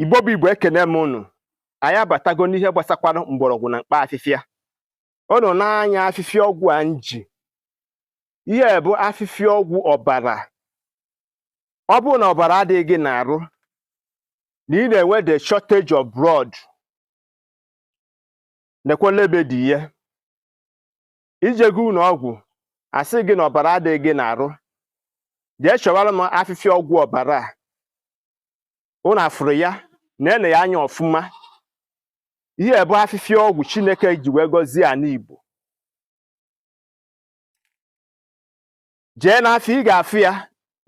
Igbo bụ Igbo ekene m unu. Anyị abatago n'ihe gbasakwara mgbọrọgwụ na mkpa afịfịa. Unu na-anya afịfịa ọgwụ a nji. Ihe bụ afịfịa ọgwụ ọbara. Ọ bụrụ na ọbara adịghị gị n'arụ, na ị na-enwe the shortage of blood, nekwala ebe dị ihe. Ijego ụlọ ọgwụ asị gị na ọbara adịghị gị n'arụ, jee chọwara m afịfịa ọgwụ ọbara a. Unu afụrụ ya, na-ene ya anya ọfụma. Ihe bụ afịfịa ọgwụ Chineke ji wee gọzie ana Igbo. Jee n'afịa ị ga-afụ ya,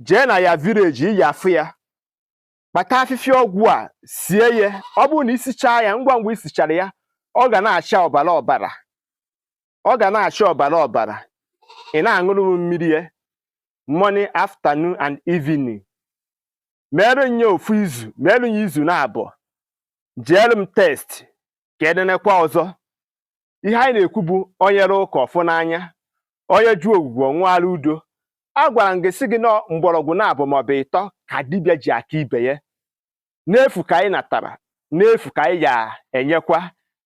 jee na ya village ị ga-afụ ya. Kpata afịfịa ọgwụ a, sie ya. Ọ bụrụ na isichaa ya, ngwa ngwa isichara ya, ọ ga na-acha ọbara ọbara. Ọ ga na-acha ọbara ọbara. Ị na-aṅụrụ mmiri ya morning, afternoon and evening. Merụ nye ofu izu, merụ nye izu na-abụọ. Jeelu m test ka edenekwa ọzọ. Ihe anyị na-ekwu bụ onye rụ ụka ọfụ n'anya, onye ju ogwugwu ọṅụara udo. A gwara m gị sị gị na mgbọrọgwụ na-abụ maọbụ ịtọ ka dibịa ji aka ibe ya. N'efu ka anyị natara, n'efu ka anyị ga-enyekwa.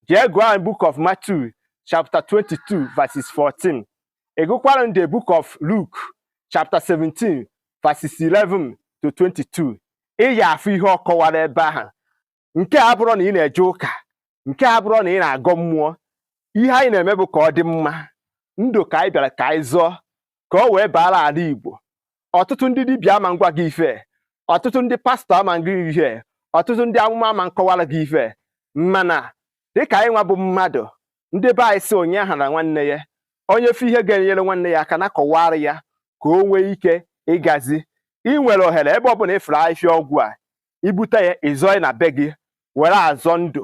Jee gụọ book of Matthew chapter 22 verses 14. Egụkwara the book of Luke chapter 17 verses 11 to 22. Ị ga-afụ ihe ọ kọwara ebe ahụ. Nke a bụrụ na ị na-eje ụka, nke a bụrụ na ị na-agọ mmụọ. Ihe anyị na-eme bụ ka ọ dị mma. Ndụ ka anyị bịara ka anyị zụọ, ka ọ wee baara ala Igbo. Ọtụtụ ndị dibịa ama ngwa gị ife, ọtụtụ ndị pastọ ama ngị ihe, ọtụtụ ndị amụma ama nkọwara gị ife. Mana dịka anyị nwa bụ mmadụ, ndị be anyị si onye ahụ na nwanne ya, onye fe ihe ga-enyere nwanne ya aka na kọwara ya ka o nwee ike ịgazi. Ị nwere ohere ebe ọ bụla ịfụrụ afịfịa ọgwụ a, ibute ya ịzọọ na be gị, were azọ ndụ,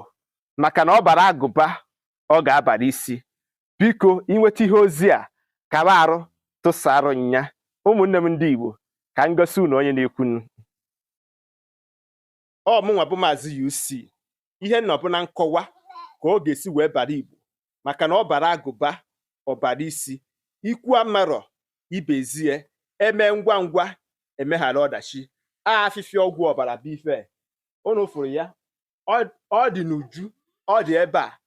maka na ọ bara agụba, ọ ga-abara isi. Biko inweta ihe ozi a, kara arụ tụsarụ nya. Ụmụnne m ndị Igbo, ka m gosi unu onye na-ekwunu. Ọ mụnwa bụ Maazị UC. Ihe nnọbụ na nkọwa ka ọ ga-esi wee bara Igbo, maka na ọ bara agụba, ọ bara isi. Ikwu amarọ ibezie, eme ngwa ngwa, emeghara ọdachi. Afịfịa ọgwụ ọbara bụ ife. Unu fụrụ ya, ọ dị n'uju, ọ dị ebe a,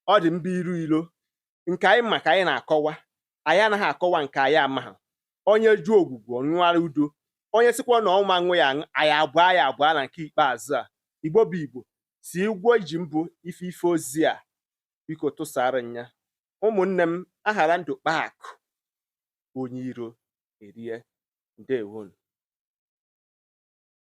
ọ dị mba iru ilo. Nke anyị ma ka anyị na-akọwa, anyị anaghị akọwa nke anyị amaghị. Onye ju ogwugwu ọṅụara udo, onye sikwa na ọnwa aṅụ ya, anyị abụọ na nke ikpeazụ a. Igbo bụ Igbo, si ụgwọ iji mbụ ife ozi a, biko tụsara nya. Ụmụnne m, aghara ndụ kpaa akụ, onye iro erie. Ndewonu.